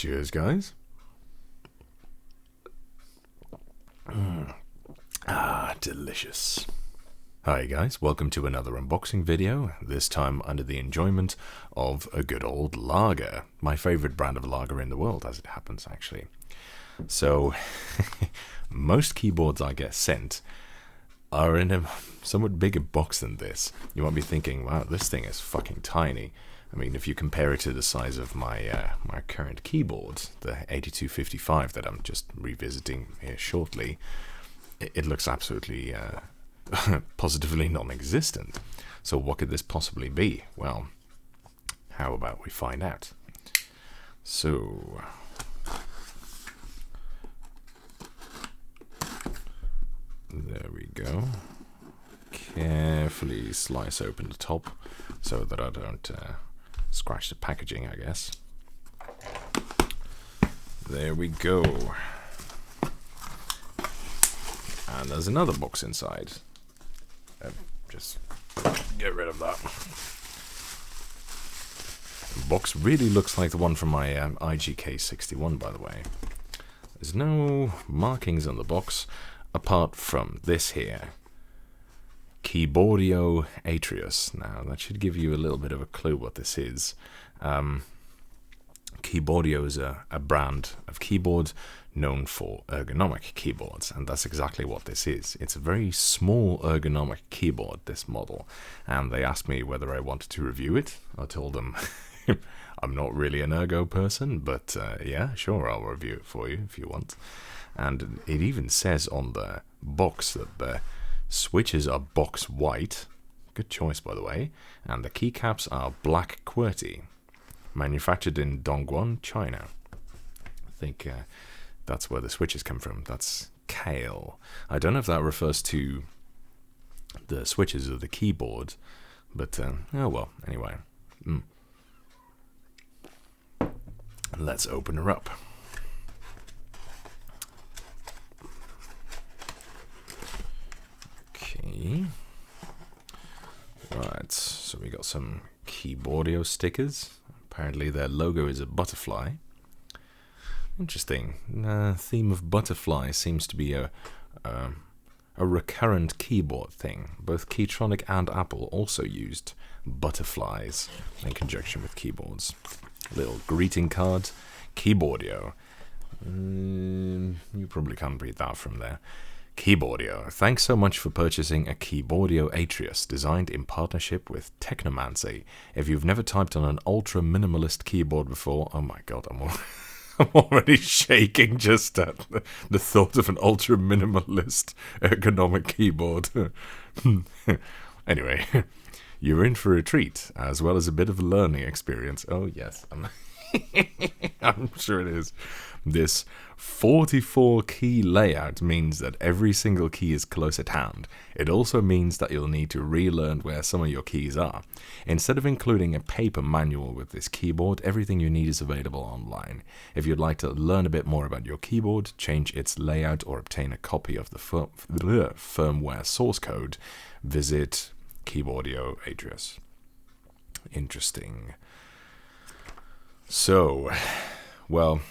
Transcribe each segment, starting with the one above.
Cheers, guys. Delicious. Hi guys, welcome to another unboxing video, this time under the enjoyment of a good old lager. My favourite brand of lager in the world, as it happens, actually. So, most keyboards I get sent are in a somewhat bigger box than this. You might be thinking, wow, this thing is fucking tiny. I mean, if you compare it to the size of my my current keyboard, the 8255 that I'm just revisiting here shortly, it looks absolutely positively non-existent. So what could this possibly be? Well, how about we find out? So, there we go. Carefully slice open the top so that I don't scratch the packaging, I guess. There we go. And there's another box inside. Just get rid of that. The box really looks like the one from my IGK61, by the way. There's no markings on the box apart from this here. Keyboardio Atreus. Now, that should give you a little bit of a clue what this is. Keyboardio is a brand of keyboard known for ergonomic keyboards, and that's exactly what this is. It's a very small ergonomic keyboard, this model, and they asked me whether I wanted to review it. I told them I'm not really an ergo person, but yeah, sure, I'll review it for you if you want. And it even says on the box that the switches are box white, good choice by the way, and the keycaps are black QWERTY, manufactured in Dongguan, China. I think that's where the switches come from. That's kale. I don't know if that refers to the switches of the keyboard, but oh well, anyway. Let's open her up. Okay. Right, so we got some Keyboardio stickers. Apparently their logo is a butterfly. Interesting. Theme of butterfly seems to be a recurrent keyboard thing. Both Keytronic and Apple also used butterflies in conjunction with keyboards. Little greeting card. Keyboardio. You probably can't read that from there. Keyboardio. Thanks so much for purchasing a Keyboardio Atreus, designed in partnership with Technomancy. If you've never typed on an ultra-minimalist keyboard before, oh my god, I'm already shaking just at the thought of an ultra-minimalist ergonomic keyboard. Anyway, you're in for a treat, as well as a bit of a learning experience. Oh yes, I'm sure it is. This 44 key layout means that every single key is close at hand. It also means that you'll need to relearn where some of your keys are. Instead of including a paper manual with this keyboard, everything you need is available online. If you'd like to learn a bit more about your keyboard, change its layout, or obtain a copy of the firmware source code, visit Keyboardio Atreus. Interesting. So, well,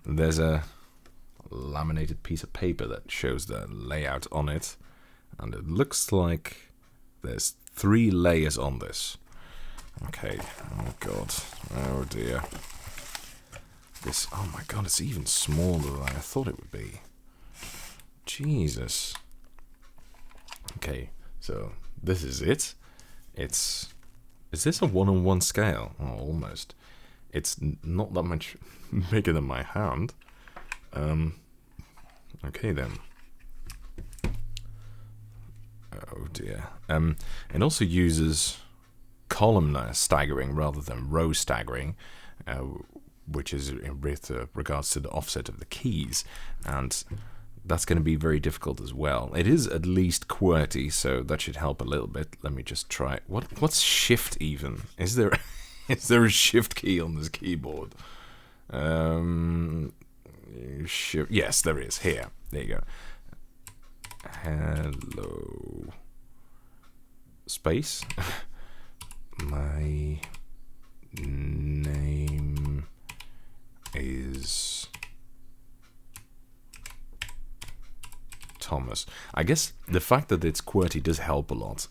there's a laminated piece of paper that shows the layout on it, and it looks like there's 3 layers on this. Okay, oh god, oh dear. This, oh my god, it's even smaller than I thought it would be. Jesus. Okay, so this is it. Is this a 1-on-1 scale? Oh, almost. It's not that much bigger than my hand. Okay then. Oh dear. It also uses columnar staggering rather than row staggering, which is with regards to the offset of the keys, and that's going to be very difficult as well. It is at least QWERTY, so that should help a little bit. Let me just try. What's shift even? Is there a shift key on this keyboard? Shift. Yes, there is. Here. There you go. Hello. Space. My name is Thomas. I guess the fact that it's QWERTY does help a lot.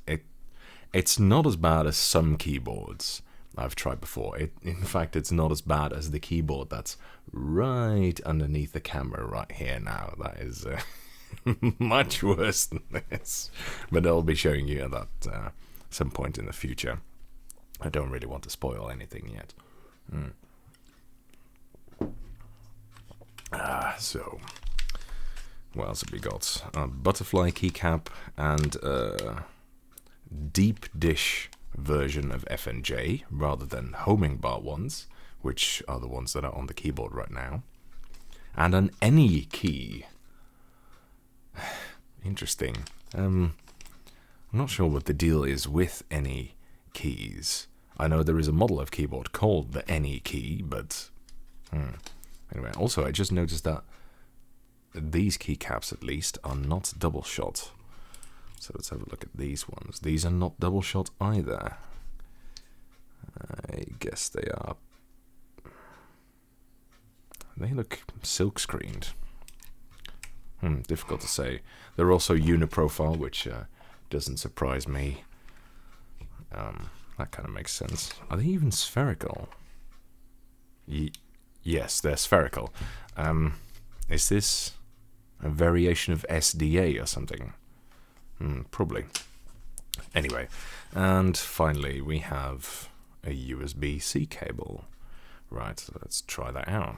It's not as bad as some keyboards I've tried before. In fact, it's not as bad as the keyboard that's right underneath the camera right here now. That is much worse than this. But I'll be showing you that some point in the future. I don't really want to spoil anything yet. So, what else have we got? A butterfly keycap and a deep dish version of F&J rather than homing bar ones, which are the ones that are on the keyboard right now. And an any key. Interesting. I'm not sure what the deal is with any keys. I know there is a model of keyboard called the any key, but anyway, also I just noticed that these keycaps at least are not double shot. So let's have a look at these ones. These are not double shot either. I guess they are. They look silk screened. Difficult to say. They're also uniprofile, which doesn't surprise me. That kind of makes sense. Are they even spherical? Yes, they're spherical. Is this a variation of SDA or something? Probably. Anyway, and finally we have a USB-C cable. Right, so let's try that out.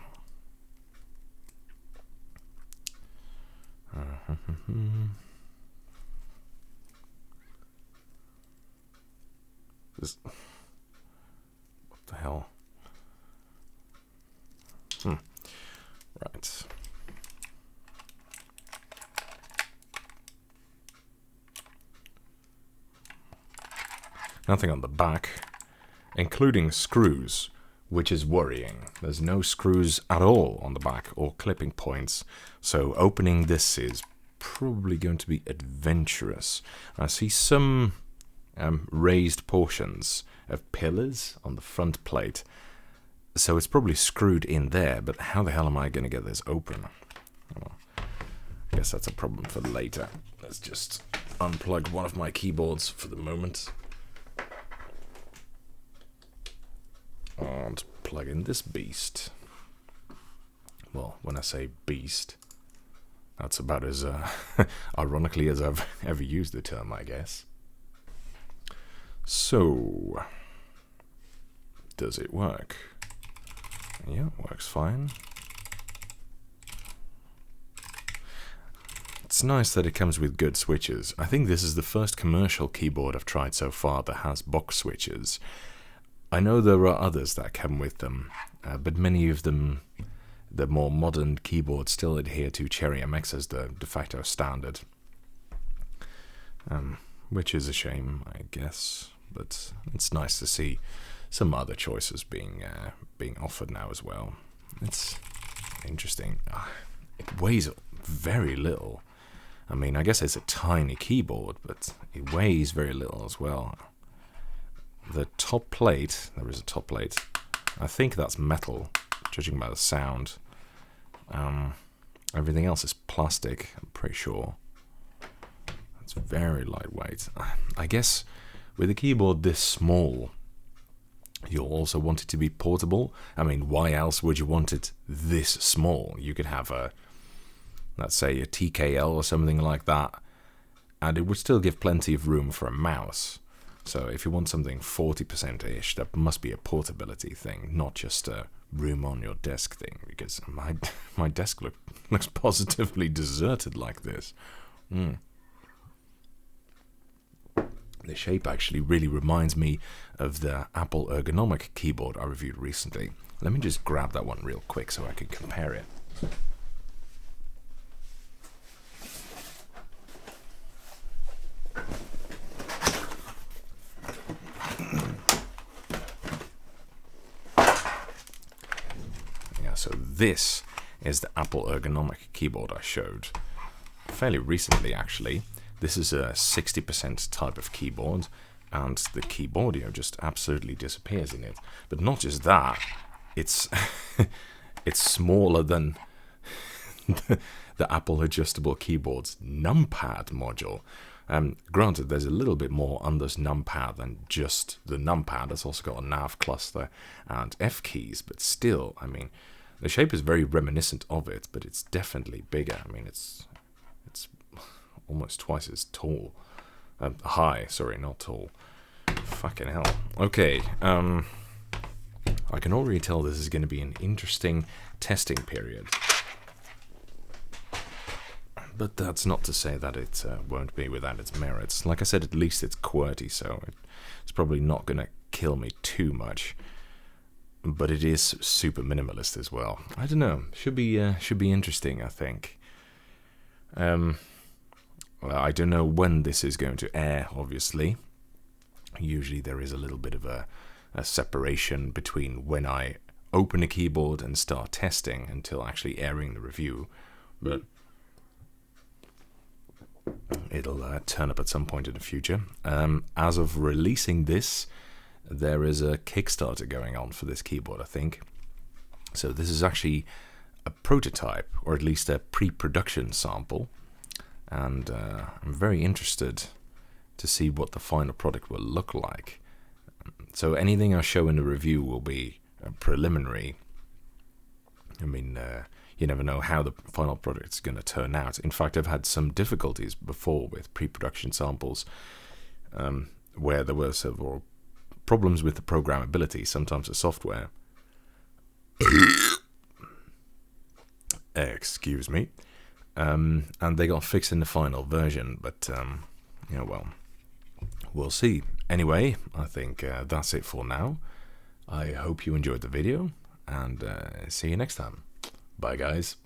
What the hell? Right. Nothing on the back, including screws, which is worrying. There's no screws at all on the back or clipping points, so opening this is probably going to be adventurous. I see some raised portions of pillars on the front plate, so it's probably screwed in there, but how the hell am I going to get this open? Well, I guess that's a problem for later. Let's just unplug one of my keyboards for the moment. And plug in this beast. Well, when I say beast, that's about as ironically as I've ever used the term, I guess. So, does it work? Yeah, it works fine. It's nice that it comes with good switches. I think this is the first commercial keyboard I've tried so far that has box switches. I know there are others that come with them, but many of them, the more modern keyboards, still adhere to Cherry MX as the de facto standard. Which is a shame, I guess, but it's nice to see some other choices being offered now as well. It's interesting. It weighs very little. I mean, I guess it's a tiny keyboard, but it weighs very little as well. The top plate, there is a top plate, I think that's metal, judging by the sound. Everything else is plastic, I'm pretty sure. It's very lightweight. I guess with a keyboard this small, you'll also want it to be portable. I mean, why else would you want it this small? You could have a, let's say, a TKL or something like that, and it would still give plenty of room for a mouse. So if you want something 40%-ish, that must be a portability thing, not just a room on your desk thing, because my desk looks positively deserted like this. The shape actually really reminds me of the Apple ergonomic keyboard I reviewed recently. Let me just grab that one real quick so I can compare it. So this is the Apple ergonomic keyboard I showed fairly recently, actually. This is a 60% type of keyboard, and the Keyboardio just absolutely disappears in it. But not just that, it's it's smaller than the Apple adjustable keyboard's numpad module. Granted, there's a little bit more on this numpad than just the numpad. It's also got a nav cluster and F keys, but still, I mean, the shape is very reminiscent of it, but it's definitely bigger. I mean, it's almost twice as tall. High, sorry, not tall. Fucking hell. Okay, I can already tell this is going to be an interesting testing period. But that's not to say that it won't be without its merits. Like I said, at least it's QWERTY, so it's probably not going to kill me too much. But it is super minimalist as well. I don't know. Should be interesting, I think. Well, I don't know when this is going to air, obviously. Usually there is a little bit of a separation between when I open a keyboard and start testing until actually airing the review. But it'll turn up at some point in the future. As of releasing this, there is a Kickstarter going on for this keyboard, I think. So this is actually a prototype, or at least a pre-production sample. And I'm very interested to see what the final product will look like. So anything I show in the review will be preliminary. I mean, you never know how the final product's going to turn out. In fact, I've had some difficulties before with pre-production samples where there were several problems with the programmability, sometimes the software. Excuse me. And they got fixed in the final version, but, well, we'll see. Anyway, I think that's it for now. I hope you enjoyed the video, and see you next time. Bye, guys.